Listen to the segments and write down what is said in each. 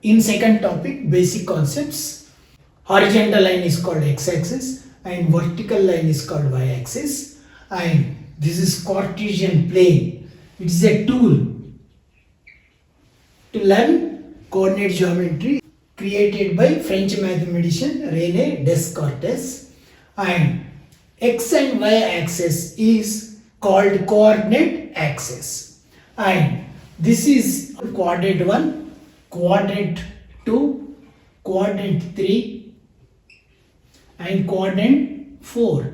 In second topic, basic concepts. Horizontal line is called x-axis and vertical line is called y-axis, and this is Cartesian plane. It is a tool to learn coordinate geometry created by French mathematician René Descartes, and x and y axis is called coordinate axis, and this is quadrant 1, quadrant 2, quadrant 3 and quadrant 4.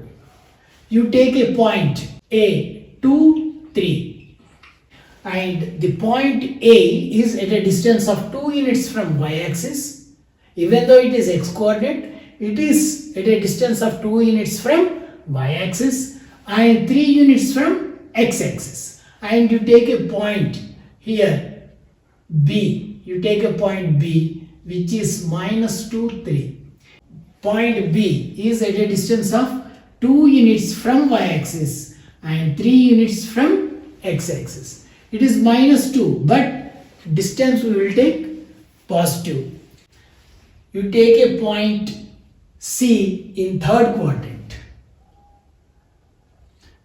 You take a point A, 2, 3, and the point A is at a distance of 2 units from y-axis. Even though it is x-coordinate, it is at a distance of 2 units from y-axis and 3 units from x-axis. And you take a point here B. You take a point B which is minus 2, 3. Point B is at a distance of 2 units from y-axis and 3 units from x-axis. It is minus 2, but distance we will take positive. You take a point C in third quadrant.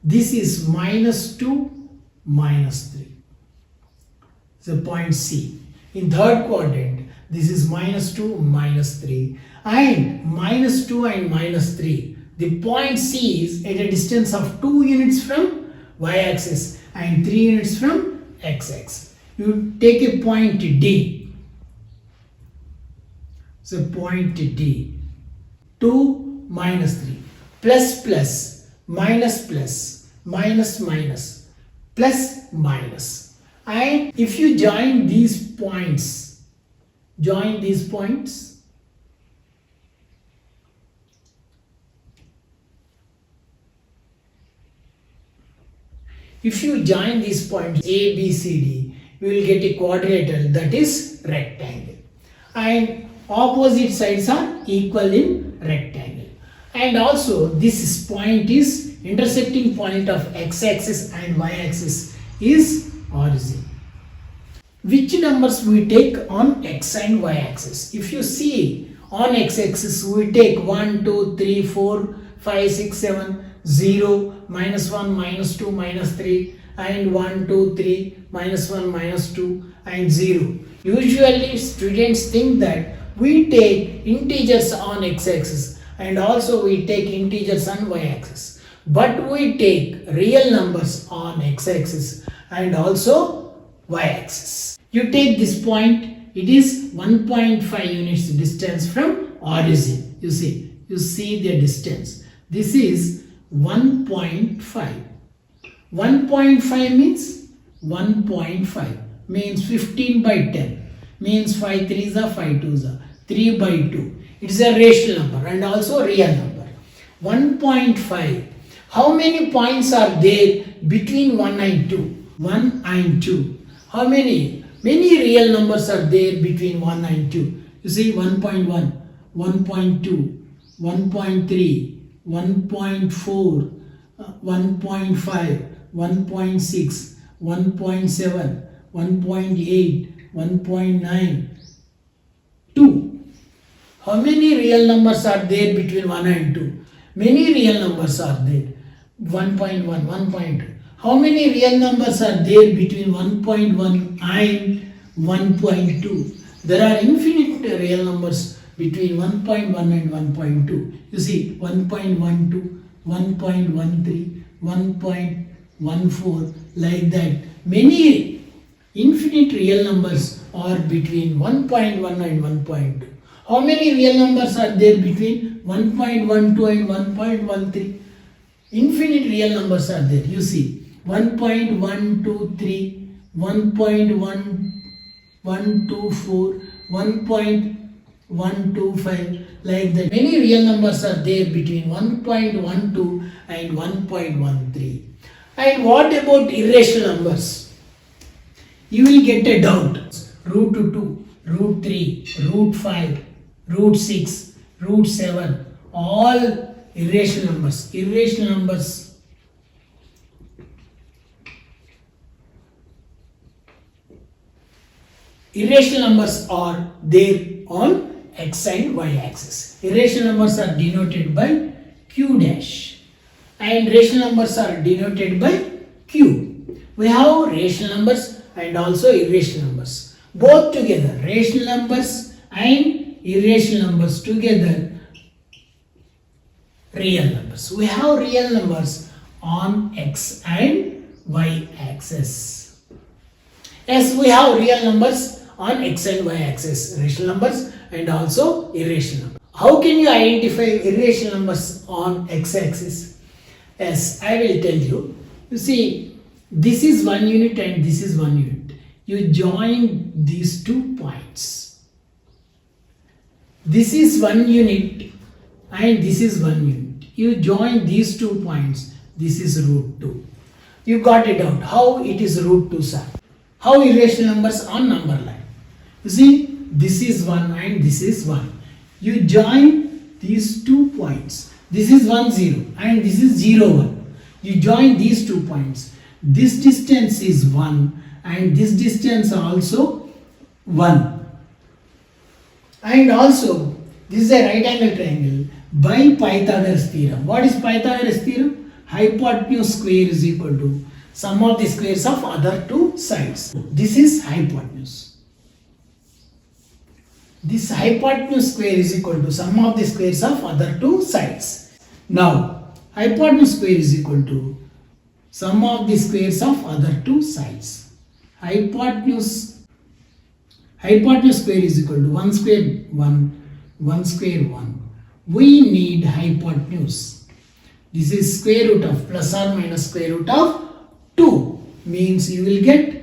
This is minus 2, minus 3. So point C. In third quadrant, this is minus 2, minus 3, and minus 2 and minus 3. The point C is at a distance of 2 units from y-axis and 3 units from x-axis. You take a point D. So point D. 2, minus 3. Plus, plus, minus, plus, minus, minus, plus, minus. And if you join these points, if you join these points A, B, C, D, you will get a quadrilateral, that is rectangle. And opposite sides are equal in rectangle. And also this point is intersecting point of x-axis and y-axis is origin. Which numbers we take on x and y axis? If you see on x axis we take 1, 2, 3, 4, 5, 6, 7, 0, minus 1, minus 2, minus 3, and 1, 2, 3, minus 1, minus 2 and 0. Usually students think that we take integers on x axis and also we take integers on y axis, but we take real numbers on x axis and also y axis. You take this point, it is 1.5 units distance from origin. You see the distance. This is 1.5. 1.5 means 1.5 means 15 by 10 means 5 3s are 5 2s are 3 by 2. It is a rational number and also real number. 1.5. How many points are there between 1 and 2? 1 and 2. How many? Many real numbers are there between 1 and 2. You see 1.1, 1.2, 1.3, 1.4, 1.5, 1.6, 1.7, 1.8, 1.9, 2. How many real numbers are there between 1 and 2? Many real numbers are there. 1.1, 1.2. How many real numbers are there between 1.1 and 1.2? There are infinite real numbers between 1.1 and 1.2. You see 1.12, 1.13, 1.14, like that. Many infinite real numbers are between 1.1 and 1.2. How many real numbers are there between 1.12 and 1.13? Infinite real numbers are there. You see 1.123, 1.1124, 1.125, like that. Many real numbers are there between 1.12 and 1.13. And what about irrational numbers? You will get a doubt. Root 2, root 3, root 5, root 6, root 7, all irrational numbers. Irrational numbers Irrational numbers are there on x and y axis. Irrational numbers are denoted by q dash and rational numbers are denoted by q. We have rational numbers and also irrational numbers. Both together, rational numbers and irrational numbers together, real numbers. We have real numbers on x and y axis. Yes, we have real numbers on x and y axis, rational numbers and also irrational numbers. How can you identify irrational numbers on x axis? Yes, I will tell you. You see, this is 1 unit and this is 1 unit. You join these 2 points. This is 1 unit and this is 1 unit. You join these 2 points. This is root 2. You got it out. How it is root 2, sir? How irrational numbers on number line? You see, this is 1 and this is 1. You join these 2 points. This is 1, 0 and this is 0, 1. You join these 2 points. This distance is 1 and this distance also 1. And also, this is a right angle triangle by Pythagoras theorem. What is Pythagoras theorem? Hypotenuse square is equal to sum of the squares of other 2 sides. This is hypotenuse. This hypotenuse square is equal to sum of the squares of other 2 sides. Now, hypotenuse square is equal to sum of the squares of other 2 sides. Hypotenuse square is equal to 1 square 1, 1 square 1. We need hypotenuse. This is square root of plus or minus square root of 2. Means you will get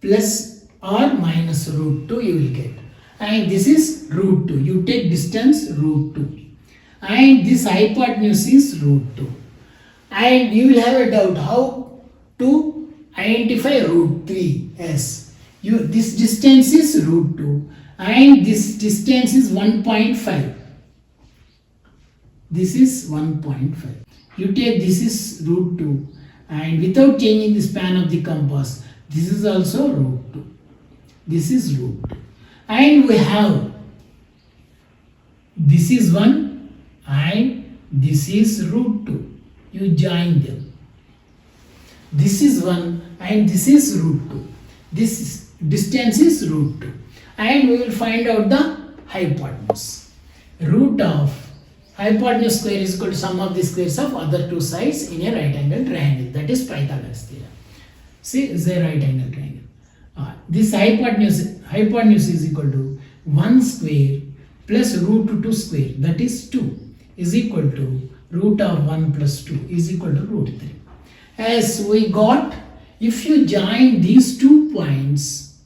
plus or minus root 2 you will get. And this is root 2. You take distance root 2. And this hypotenuse is root 2. And you will have a doubt how to identify root 3. Yes. This distance is root 2 and this distance is 1.5. This is 1.5. You take this is root 2 and without changing the span of the compass, this is also root 2. This is root 2. And we have this is 1 and this is root 2. You join them. This is 1 and this is root 2. This distance is root 2. And we will find out the hypotenuse. Root of hypotenuse square is equal to sum of the squares of other 2 sides in a right angle triangle. That is Pythagoras theorem. See, it's a right angle triangle. This hypotenuse is equal to 1 square plus root 2 square, that is 2, is equal to root of 1 plus 2 is equal to root 3. As we got, if you join these 2 points,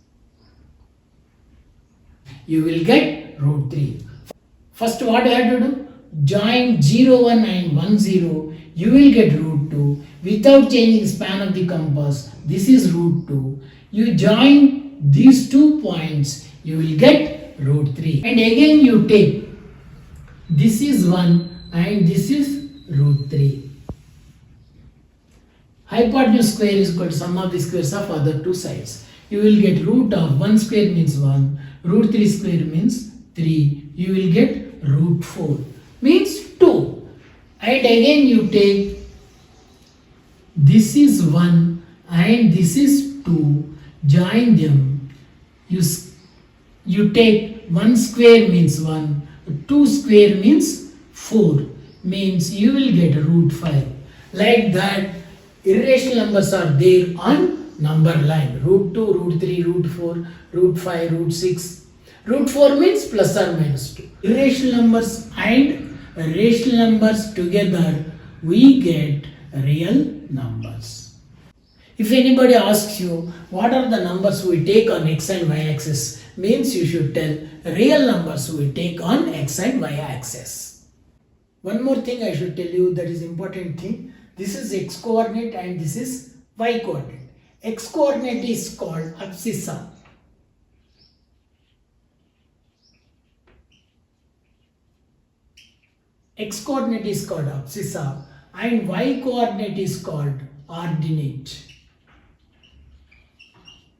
you will get root 3. First, what you have to do? Join 0, 1 and 1, 0. You will get root 2. Without changing span of the compass, this is root 2. You join these 2 points, you will get root 3. And again you take, this is 1 and this is root 3. Hypotenuse square is equal to sum of the squares of other 2 sides. You will get root of 1 square means 1, root 3 square means 3. You will get root 4 means 2. And again you take, this is 1 and this is 2. Join them. You take 1 square means 1, 2 square means 4. Means you will get root 5. Like that, irrational numbers are there on number line. Root 2, root 3, root 4, root 5, root 6. Root 4 means plus or minus 2. Irrational numbers and rational numbers together, we get real numbers. If anybody asks you what are the numbers we take on x and y axis, means you should tell real numbers we take on x and y axis. One more thing I should tell you, that is important thing. This is x coordinate and this is y coordinate. X coordinate is called abscissa. X coordinate is called abscissa and y coordinate is called ordinate.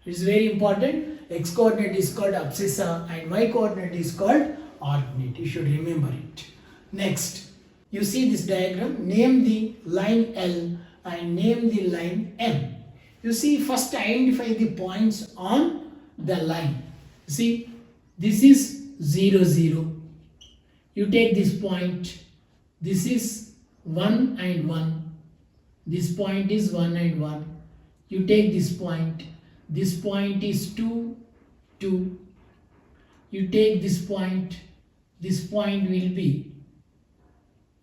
It is very important. x coordinate is called abscissa and y coordinate is called ordinate. You should remember it. Next, you see this diagram, name the line L and name the line M. You see, first identify the points on the line. See, this is 0, 0. You take this point, this is 1 and 1. This point is 1 and 1. You take this point is 2, 2. You take this point will be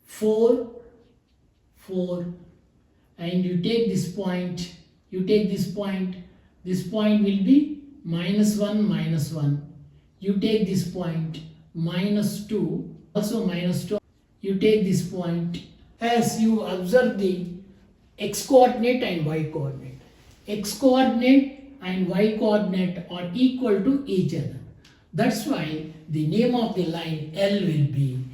4, 4. And you take this point will be minus 1, minus 1. You take this point, minus 2, also minus 2. You take this point, as you observe the x coordinate and y coordinate. X coordinate and y coordinate are equal to each other. That's why the name of the line L will be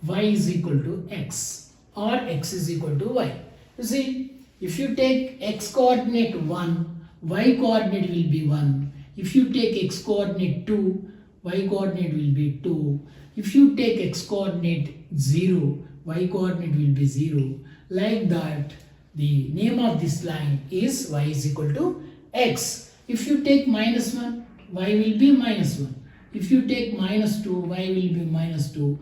y is equal to x or x is equal to y. You see, if you take x coordinate 1, y coordinate will be 1. If you take x coordinate 2, y coordinate will be 2. If you take x coordinate 0, y coordinate will be 0. Like that, the name of this line is y is equal to x. If you take minus 1, y will be minus 1. If you take minus 2, y will be minus 2.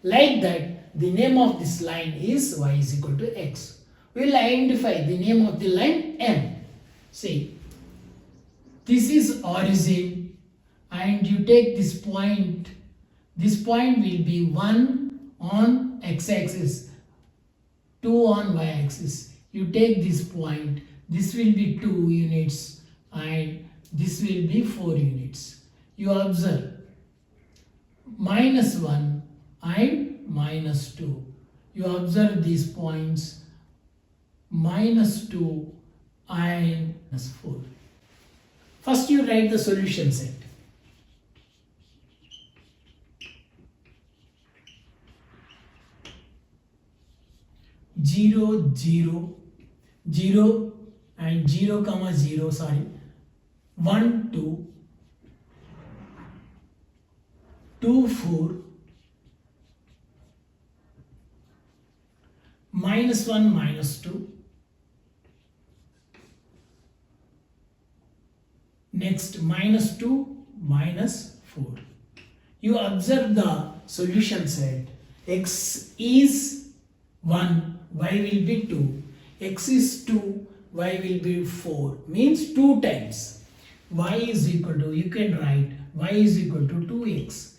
Like that, the name of this line is y is equal to x. We will identify the name of the line M. See, this is origin and you take this point. This point will be 1 on x-axis, 2 on y-axis. You take this point, this will be 2 units and this will be 4 units. You observe minus 1 and minus 2. You observe these points minus 2 and minus 4. First you write the solution set. Zero, 0, 0 and 0, comma 0, 1, 2, 2, 4, minus 1, minus 2. Next, minus 2, minus 4. You observe the solution set. X is 1, y will be 2. X is 2, y will be 4. Means 2 times. Y is equal to, you can write, y is equal to 2x.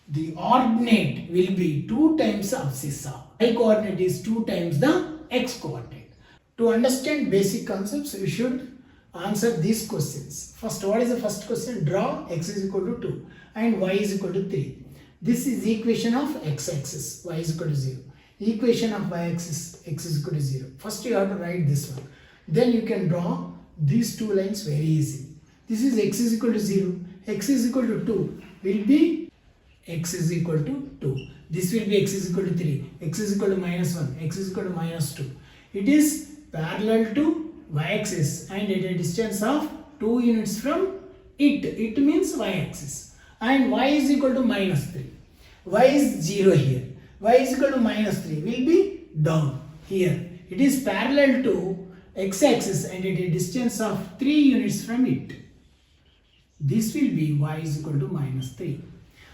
The ordinate will be 2 times abscissa. Y coordinate is 2 times the x coordinate. To understand basic concepts, you should answer these questions. First, what is the first question? Draw x is equal to 2 and y is equal to 3. This is the equation of x-axis, y is equal to 0. Equation of y-axis, x is equal to 0. First you have to write this one. Then you can draw these two lines very easy. This is x is equal to 0. X is equal to 2 will be x is equal to 2. This will be x is equal to 3. X is equal to minus 1. X is equal to minus 2. It is parallel to y-axis and at a distance of 2 units from it. It means y-axis. And y is equal to minus 3. Y is 0 here. Y is equal to minus 3 will be down here. It is parallel to x-axis and at a distance of 3 units from it. This will be y is equal to minus 3.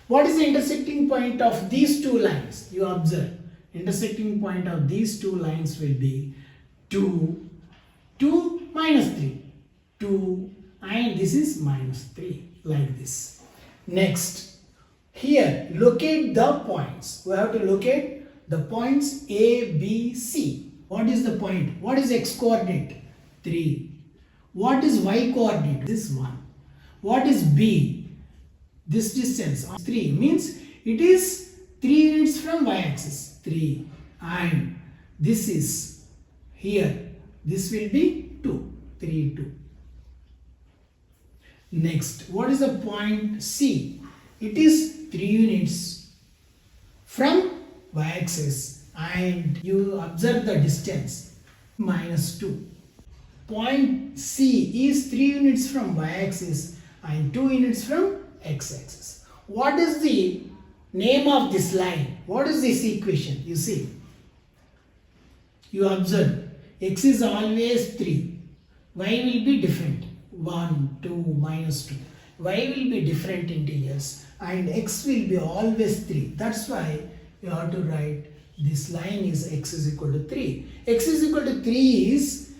What is the intersecting point of these two lines? You observe. Intersecting point of these two lines will be 2, 2, minus 3. 2 and this is minus 3 like this. Next, here locate the points. We have to locate the points A, B, C. What is the point? What is x coordinate? 3. What is y coordinate? This 1. What is B? This distance 3 means it is 3 units from y-axis. 3 and this is here. This will be 2. 3, 2. Next, what is the point C? It is 3 units from y-axis and you observe the distance minus 2. Point C is 3 units from y-axis and 2 units from x-axis. What is the name of this line? What is this equation? You see, you observe x is always 3, y will be different, 1, 2, minus 2. Y will be different integers and x will be always 3. That's why you have to write this line is x is equal to 3. X is equal to 3 is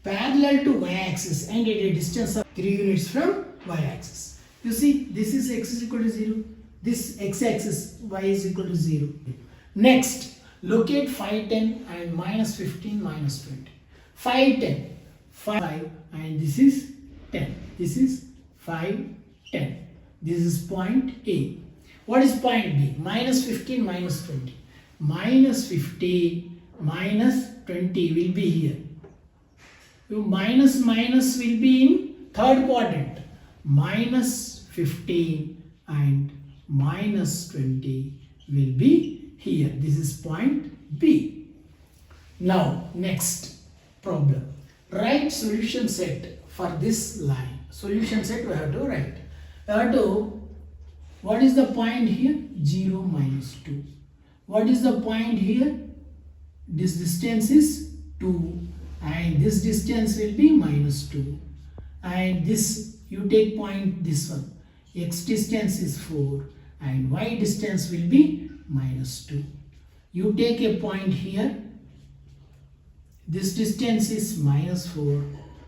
parallel to y-axis and at a distance of 3 units from y-axis. You see, this is x is equal to 0. This x-axis y is equal to 0. Next, locate 5, 10 and minus 15, minus 20. 5, 10. 5 and this is 10. This is 5, 10. This is point A. What is point B? Minus 15, minus 20. Minus 15, minus 20 will be here. Minus minus will be in third quadrant. Minus 15 and minus 20 will be here. This is point B. Now, next problem. Write solution set for this line. Solution set we have to write. We have to, what is the point here? 0, minus 2. What is the point here? This distance is 2 and this distance will be minus 2. And this, you take point this one. X distance is 4 and y distance will be minus 2. You take a point here. This distance is minus 4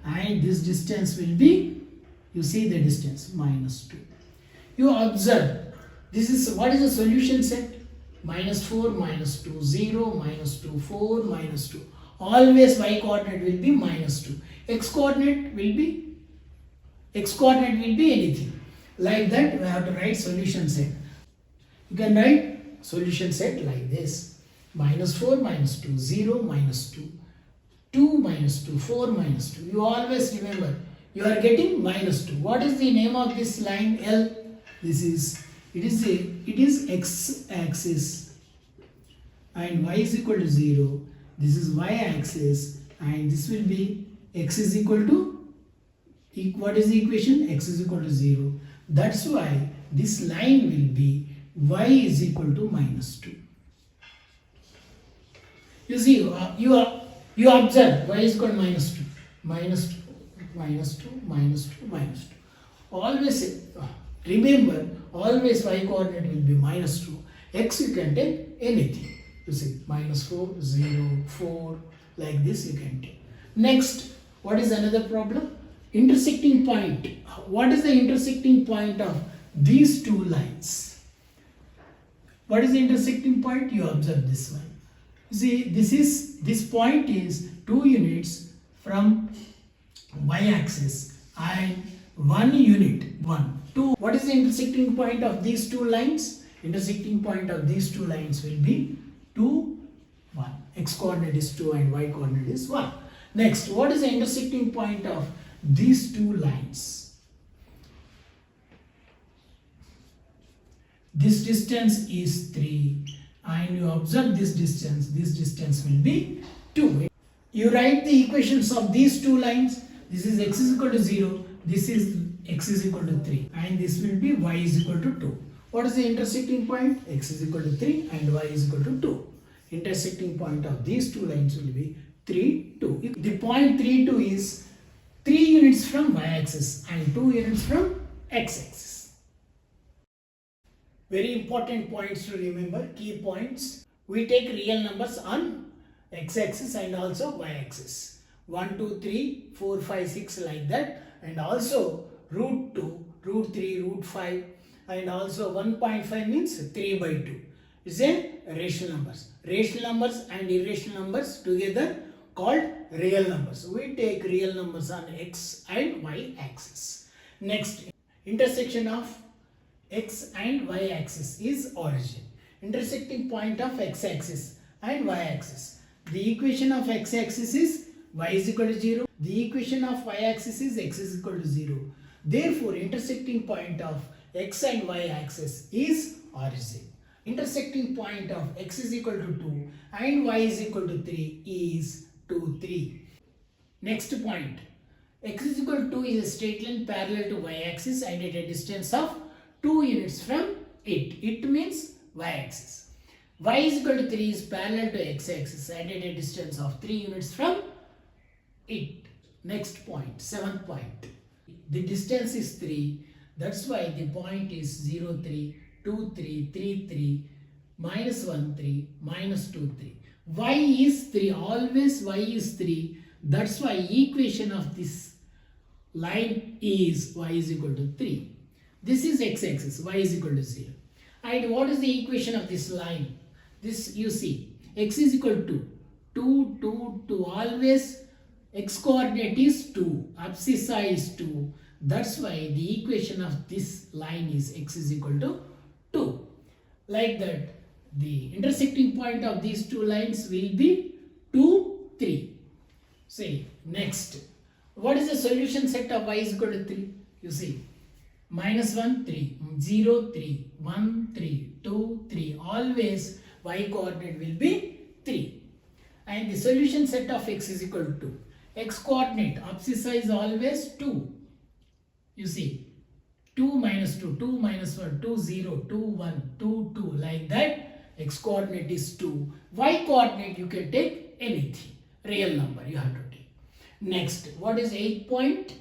and this distance will be, you see the distance, minus 2. You observe, this is, what is the solution set? Minus 4, minus 2, 0, minus 2, 4, minus 2. Always y coordinate will be minus 2. X coordinate will be anything. Like that, we have to write solution set. You can write solution set like this. Minus 4, minus 2, 0, minus 2. 2 minus 2, 4 minus 2. You always remember, you are getting minus 2. What is the name of this line L? This is, it is x-axis and y is equal to 0. This is y-axis and this will be x is equal to, what is the equation? X is equal to 0. That's why this line will be y is equal to minus 2. You see, you observe y is equal to minus 2, minus 2, minus 2, minus 2, minus 2. Always remember, always y coordinate will be minus 2. X you can take anything. You see, minus 4, 0, 4, like this you can take. Next, what is another problem? Intersecting point. What is the intersecting point of these two lines? What is the intersecting point? You observe this one. See, this point is 2 units from y-axis and 1 unit, 1, 2. What is the intersecting point of these two lines? Intersecting point of these two lines will be 2, 1. X coordinate is 2 and y coordinate is 1. Next, what is the intersecting point of these two lines? This distance is 3 and you observe this distance will be 2. You write the equations of these two lines. This is x is equal to 0, this is x is equal to 3 and this will be y is equal to 2. What is the intersecting point? X is equal to 3 and y is equal to 2. Intersecting point of these two lines will be 3, 2. The point 3, 2 is 3 units from y-axis and 2 units from x-axis. Very important points to remember, key points. We take real numbers on x-axis and also y-axis. 1, 2, 3, 4, 5, 6 like that, and also root 2, root 3, root 5, and also 1.5 means 3 by 2. Is a rational numbers. Rational numbers and irrational numbers together called real numbers. We take real numbers on x and y axis. Next, intersection of x and y axis is origin. Intersecting point of x axis and y axis. The equation of x axis is y is equal to 0. The equation of y axis is x is equal to 0. Therefore, intersecting point of x and y axis is origin. Intersecting point of x is equal to 2 and y is equal to 3 is 2, 3. Next point, X is equal to 2 is a straight line parallel to y-axis and at a distance of 2 units from it. It means y-axis. Y is equal to 3 is parallel to x-axis and at a distance of 3 units from it. Next point, 7th point. The distance is 3. That's why the point is 0, 3, 2, 3, 3, 3, minus 1, 3, minus 2, 3. Y is 3. Always y is 3. That's why equation of this line is y is equal to 3. This is x-axis, y is equal to 0. And what is the equation of this line? This you see, x is equal to 2, 2, 2. Always x coordinate is 2, abscissa is 2. That's why the equation of this line is x is equal to 2. Like that, the intersecting point of these two lines will be 2, 3. Say, next, what is the solution set of y is equal to 3? You see, minus 1, 3, 0, 3, 1, 3, 2, 3. Always y coordinate will be 3. And the solution set of x is equal to x coordinate, abscissa is always 2. You see, 2 minus 2, 2 minus 1, 2, 0, 2, 1, 2, 2, like that. X coordinate is 2. Y coordinate you can take anything. Real number you have to take. Next, what is 8th point?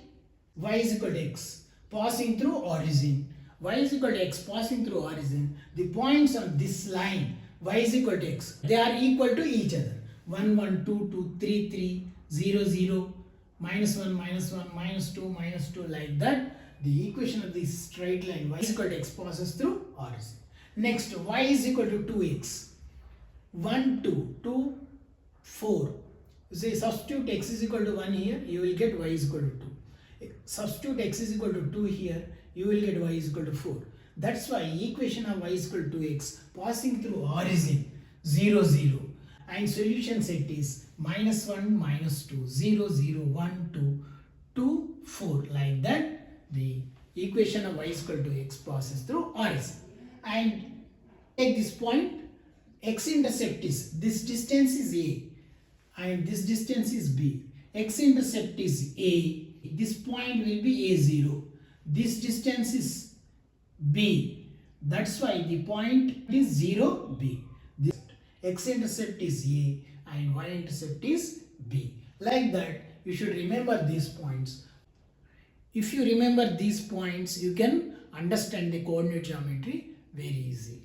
Y is equal to x passing through origin. Y is equal to x passing through origin. The points on this line, y is equal to x, they are equal to each other. 1, 1, 2, 2, 3, 3, 0, 0, minus 1, minus 1, minus 2, minus 2, like that. The equation of this straight line y is equal to x passes through origin. Next, y is equal to 2x. 1, 2, 2, 4. You say substitute x is equal to 1 here, you will get y is equal to 2. Substitute x is equal to 2 here, you will get y is equal to 4. That's why equation of y is equal to 2x passing through origin 0, 0. And solution set is minus 1, minus 2, 0, 0, 1, 2, 2, 4. Like that, the equation of y is equal to x passes through origin. And take this point, x-intercept is, this distance is a and this distance is b. X-intercept is a, this point will be a0. This distance is b. That's why the point is 0, b. This x-intercept is a and y-intercept is b. Like that, you should remember these points. If you remember these points, you can understand the coordinate geometry very easily.